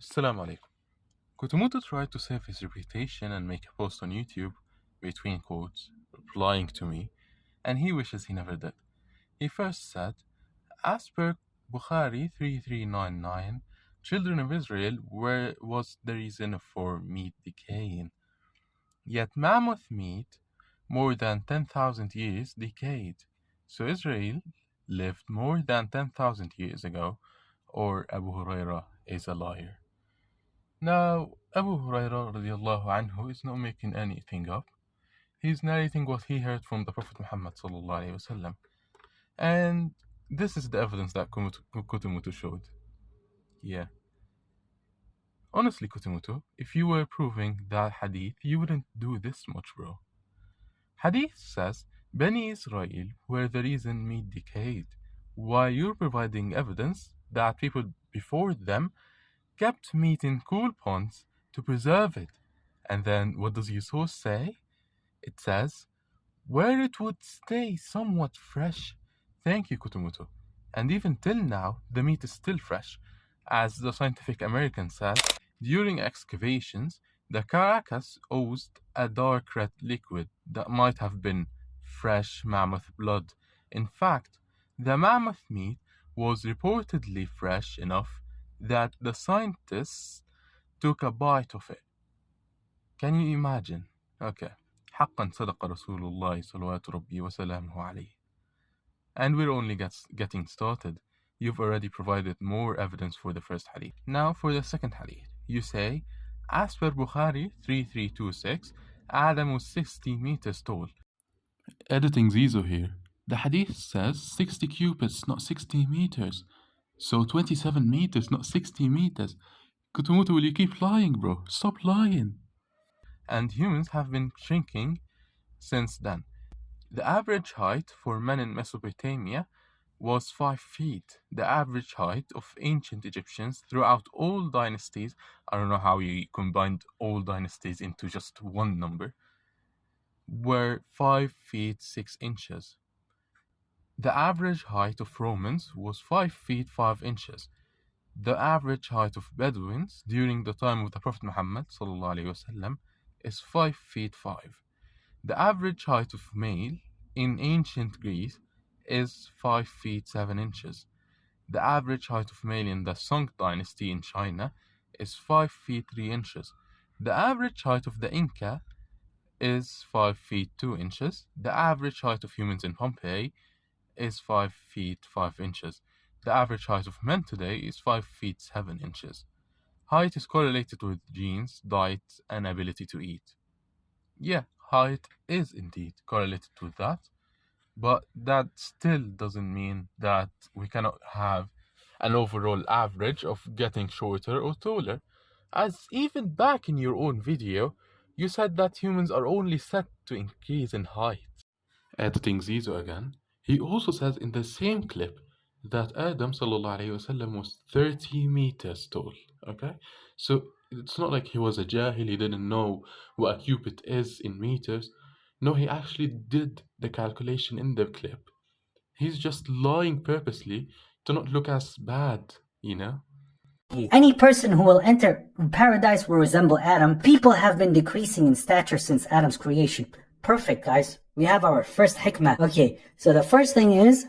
Assalamu alaikum. Kotomoto tried to save his reputation and make a post on YouTube, between quotes, replying to me, and he wishes he never did. He first said, as per Bukhari 3399, children of Israel was the reason for meat decaying. Yet mammoth meat, more than 10,000 years, decayed. So Israel lived more than 10,000 years ago, or Abu Huraira is a liar. Now, Abu Huraira radiallahu anhu is not making anything up. He's narrating what he heard from the Prophet Muhammad sallallahu alaihi wasallam. And this is the evidence that Kutumutu showed. Yeah. Honestly, Kutumutu, if you were proving that hadith, you wouldn't do this much, bro. Hadith says, Bani Israel were the reason meat decayed, while you're providing evidence that people before them kept meat in cool ponds to preserve it. And then what does your source say? It says, where it would stay somewhat fresh. Thank you, Kutumuto. And even till now, the meat is still fresh. As the Scientific American says, during excavations, the carcass oozed a dark red liquid that might have been fresh mammoth blood. In fact, the mammoth meat was reportedly fresh enough that the scientists took a bite of it. Can you imagine? Okay. حقا صدق رسول الله صلوات ربي وسلامه عليه. And we're only getting started. You've already provided more evidence for the first hadith. Now for the second hadith. You say, as per Bukhari 3326, Adam was 60 meters tall. Editing Zizo here. The hadith says 60 cubits, not 60 meters. So 27 meters, not 60 meters. Kutumutu, will you keep lying, bro? Stop lying. And humans have been shrinking since then. The average height for men in Mesopotamia was 5 feet. The average height of ancient Egyptians throughout all dynasties, I don't know how you combined all dynasties into just one number, were 5 feet 6 inches. The average height of Romans was 5 feet 5 inches. The average height of Bedouins during the time of the Prophet Muhammad ﷺ is 5 feet 5. The average height of male in ancient Greece is 5 feet 7 inches. The average height of male in the Song dynasty in China is 5 feet 3 inches. The average height of the Inca is 5 feet 2 inches. The average height of humans in Pompeii is 5 feet 5 inches. The average height of men today is 5 feet 7 inches. Height is correlated with genes, diet, and ability to eat. Yeah, height is indeed correlated with that, but that still doesn't mean that we cannot have an overall average of getting shorter or taller, as even back in your own video, you said that humans are only set to increase in height. Editing Zizo again, he also says in the same clip that Adam ﷺ was 30 meters tall. Okay, so it's not like he was a jahil, he didn't know what a cubit is in meters. No, he actually did the calculation in the clip. He's just lying purposely to not look as bad, you know? Any person who will enter paradise will resemble Adam. People have been decreasing in stature since Adam's creation. Perfect, guys. We have our first hikmah. Okay, so the first thing is,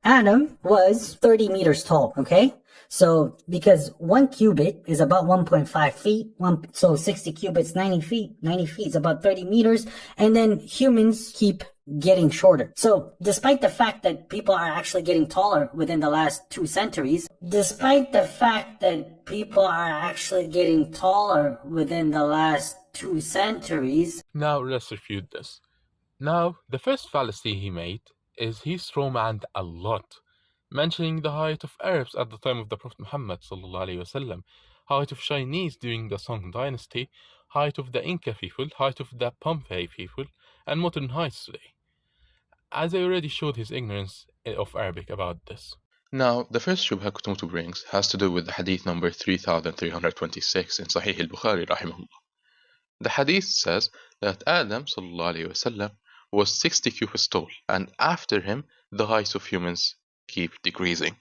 Adam was 30 meters tall, okay? So, because 1 cubit is about 1.5 feet, so 60 cubits, 90 feet. 90 feet is about 30 meters, and then humans keep getting shorter. So, despite the fact that people are actually getting taller within the last 2 centuries, Now let's refute this. Now, the first fallacy he made is he strawmanned a lot, mentioning the height of Arabs at the time of the Prophet Muhammad ﷺ, height of Chinese during the Song dynasty, height of the Inca people, height of the Pompeii people, and modern heights today. As I already showed his ignorance of Arabic about this. Now, the first shubha Kutumoto brings has to do with the hadith number 3326 in Sahih Al Bukhari rahimahullah. The hadith says that Adam ﷺ was 60 cubits tall, and after him, the height of humans keep decreasing.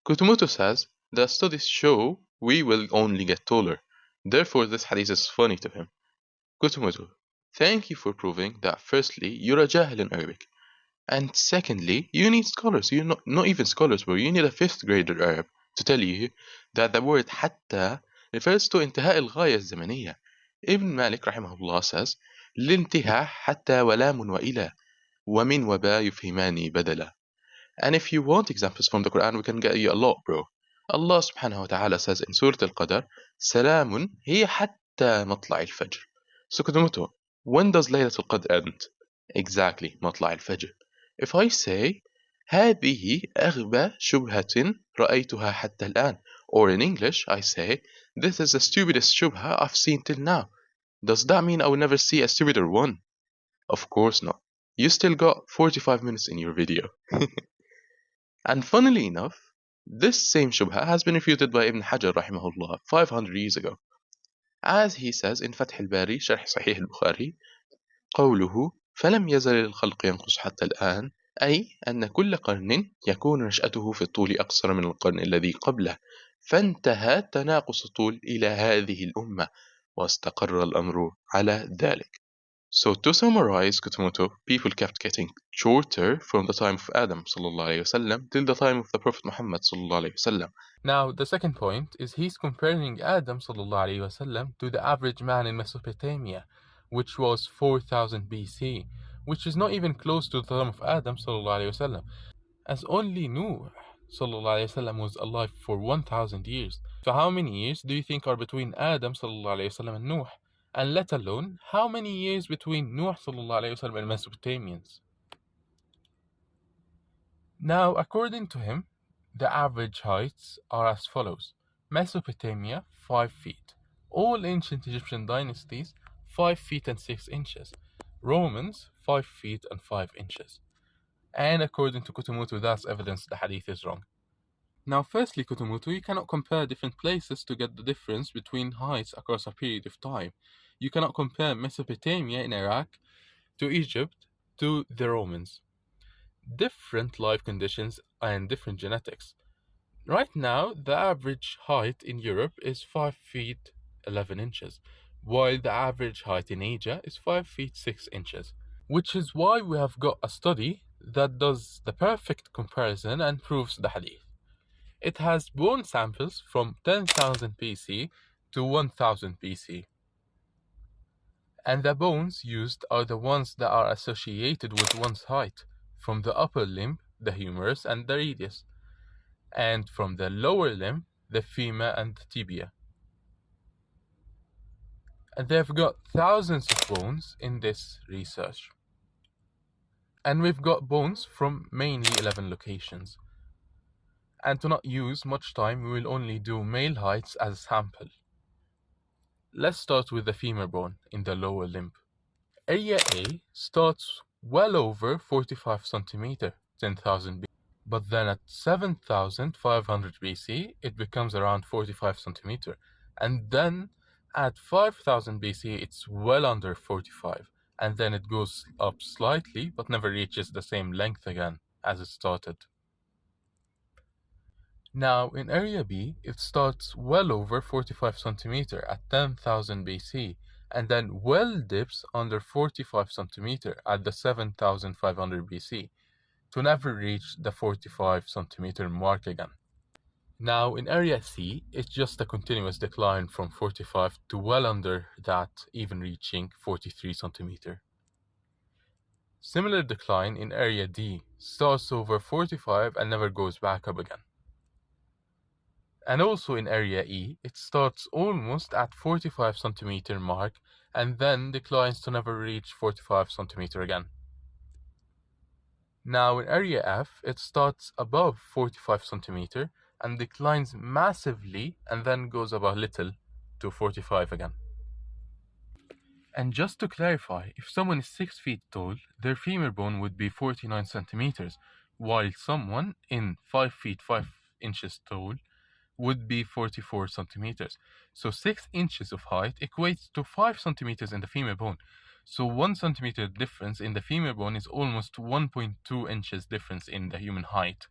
Kutumoto says that studies show we will only get taller. Therefore, this hadith is funny to him. Kotomoto, thank you for proving that firstly, you're a jahil in Arabic. And secondly, you need scholars. You not even scholars, bro. You need a fifth grader Arab to tell you that the word حتى refers to انتهاء الغاية الزمنية. Ibn Malik rahimahullah says, للانتهاء حتى ولام وإلى ومن وبا يفهماني بدلا. And if you want examples from the Quran, we can get you a lot, bro. Allah subhanahu wa ta'ala says in Surah Al-Qadr, سلام هي حتى مطلع الفجر. So Kotomoto, when does Laylatul Qadr end? Exactly, مطلع الفجر. If I say هذه أغبى شبهة رأيتها حتى الآن, or in English I say this is the stupidest shubha I've seen till now, does that mean I will never see a stupider one? Of course not. You still got 45 minutes in your video. And funnily enough, this same shubha has been refuted by Ibn Hajar rahimahullah 500 years ago. As he says in Fath al-Bari, Sharh Sahih Al Bukhari, قوله فلم يزل الخلق ينقص حتى الآن أي أن كل قرن يكون نشأته في الطول أقصر من القرن الذي قبله فانتهى تناقص الطول إلى هذه الأمة واستقر الأمر على ذلك. So to summarize, Kotomoto, people kept getting shorter from the time of Adam وسلم, till the time of the Prophet Muhammad وسلم. Now, the second point is he's comparing Adam وسلم, to the average man in Mesopotamia, which was 4000 BC, which is not even close to the time of Adam وسلم, as only Nuh وسلم, was alive for 1000 years. So how many years do you think are between Adam وسلم, and Nuh? And let alone, how many years between Nuh وسلم, and Mesopotamians? Now, according to him, the average heights are as follows. Mesopotamia, 5 feet. All ancient Egyptian dynasties, 5 feet and 6 inches. Romans, 5 feet and 5 inches. And according to Kotomoto, that's evidence the hadith is wrong. Now, firstly, Kotomoto, you cannot compare different places to get the difference between heights across a period of time. You cannot compare Mesopotamia in Iraq to Egypt to the Romans. Different life conditions and different genetics. Right now, the average height in Europe is 5 feet 11 inches, while the average height in Asia is 5 feet 6 inches, which is why we have got a study that does the perfect comparison and proves the hadith. It has bone samples from 10,000 BC to 1000 BC. And the bones used are the ones that are associated with one's height, from the upper limb, the humerus and the radius, and from the lower limb, the femur and the tibia. And they've got thousands of bones in this research. And we've got bones from mainly 11 locations. And to not use much time, we will only do male heights as a sample. Let's start with the femur bone in the lower limb. Area A starts well over 45 cm, 10,000 BC. But then at 7,500 BC, it becomes around 45 cm. And then at 5,000 BC, it's well under 45. And then it goes up slightly, but never reaches the same length again as it started. Now, in Area B, it starts well over 45 cm at 10,000 BC, and then well dips under 45 cm at the 7,500 BC, to never reach the 45 cm mark again. Now, in Area C, it's just a continuous decline from 45 to well under that, even reaching 43 cm. Similar decline in Area D, starts over 45 and never goes back up again. And also in Area E, it starts almost at 45 cm mark and then declines to never reach 45 cm again. Now in Area F, it starts above 45 cm and declines massively and then goes up a little to 45 again. And just to clarify, if someone is 6 feet tall, their femur bone would be 49 centimeters, while someone in 5 feet 5 inches tall would be 44 centimeters. So 6 inches of height equates to 5 centimeters in the femur bone. So 1 centimeter difference in the femur bone is almost 1.2 inches difference in the human height.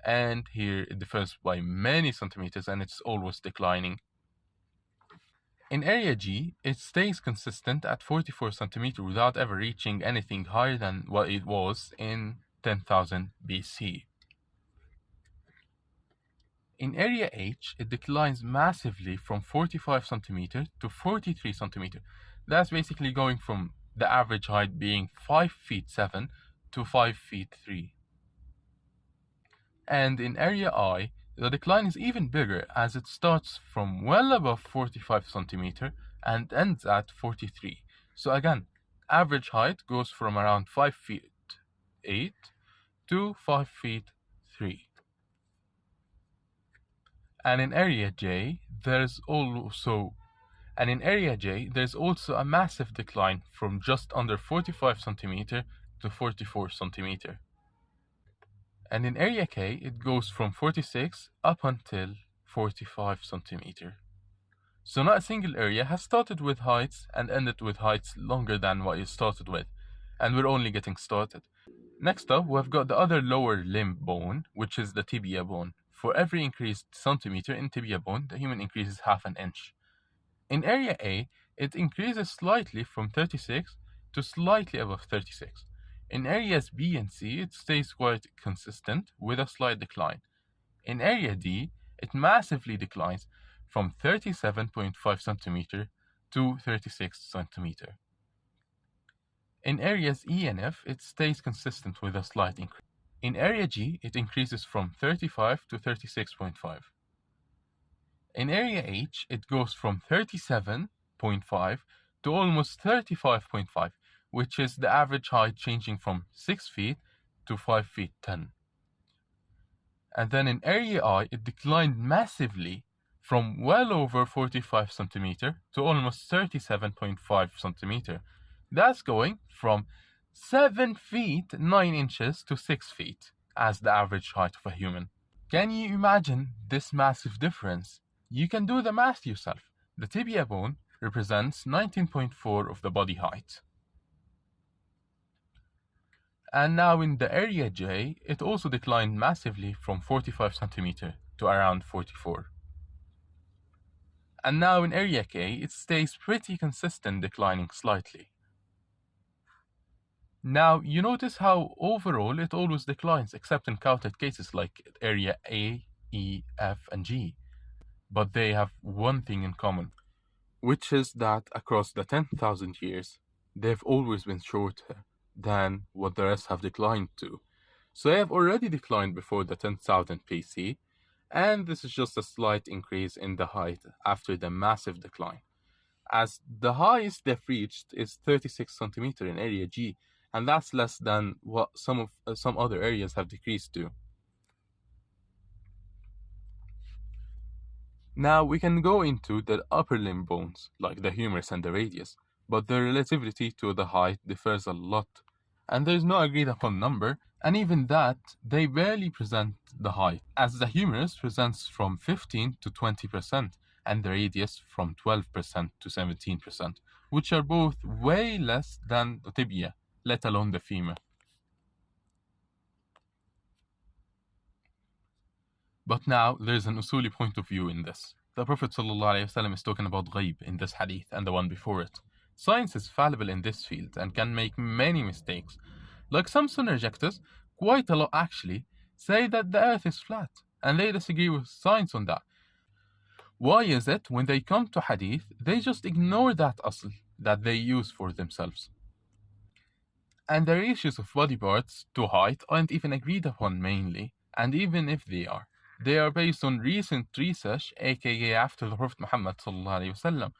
and here it differs by many centimeters and it's always declining. In area G, it stays consistent at 44 centimeters without ever reaching anything higher than what it was in 10,000 BC. In area H, it declines massively from 45 centimeters to 43 centimeters. That's basically going from the average height being 5 feet 7 to 5 feet 3. And in area I, the decline is even bigger as it starts from well above 45 centimeters and ends at 43. So again, average height goes from around 5 feet 8 to 5 feet 3. And in area J, there's also a massive decline from just under 45 centimeters to 44 centimeters. And in area K, it goes from 46 up until 45 centimeters. So not a single area has started with heights and ended with heights longer than what it started with. And we're only getting started. Next up, we've got the other lower limb bone, which is the tibia bone. For every increased centimeter in tibia bone, the human increases half an inch. In area A, it increases slightly from 36 to slightly above 36. In areas B and C, it stays quite consistent with a slight decline. In area D, it massively declines from 37.5 centimeter to 36 centimeter. In areas E and F, it stays consistent with a slight increase. In area G, it increases from 35 to 36.5. In area H, it goes from 37.5 to almost 35.5, which is the average height changing from 6 feet to 5 feet 10. And then in area I, it declined massively from well over 45 centimeter to almost 37.5 centimeter. That's going from 7 feet 9 inches to 6 feet as the average height of a human. Can you imagine this massive difference? You can do the math yourself. The tibia bone represents 19.4 of the body height. And now in the area J, it also declined massively from 45 centimeter to around 44. And now in area K, it stays pretty consistent, declining slightly. Now, you notice how overall it always declines except in counted cases like area A, E, F, and G. But they have one thing in common, which is that across the 10,000 years, they've always been shorter than what the rest have declined to. So they have already declined before the 10,000 BC, and this is just a slight increase in the height after the massive decline, as the highest they've reached is 36 centimeters in area G, and that's less than what some other areas have decreased to. Now we can go into the upper limb bones, like the humerus and the radius, but the relativity to the height differs a lot, and there's no agreed upon number, and even that, they barely present the height, as the humerus presents from 15 to 20%, and the radius from 12% to 17%, which are both way less than the tibia, let alone the femur. But now, there's an usuli point of view in this. The Prophet ﷺ is talking about ghaib in this hadith and the one before it. Science is fallible in this field and can make many mistakes. Like some Sunnah-rejectors, quite a lot actually, say that the earth is flat, and they disagree with science on that. Why is it when they come to hadith, they just ignore that asl that they use for themselves? And the ratios of body parts to height aren't even agreed upon mainly, and even if they are based on recent research, aka after the Prophet Muhammad ﷺ.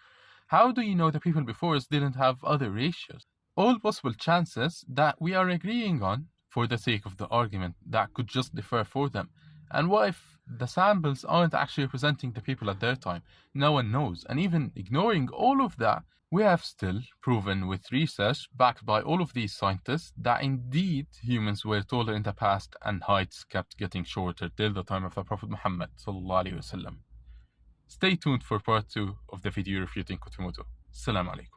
How do you know the people before us didn't have other ratios? All possible chances that we are agreeing on, for the sake of the argument, that could just differ for them. And what if the samples aren't actually representing the people at their time? No one knows. And even ignoring all of that, we have still proven with research backed by all of these scientists that indeed humans were taller in the past and heights kept getting shorter till the time of the Prophet Muhammad ﷺ. Stay tuned for part 2 of the video refuting kotomoto. Assalamu alaikum.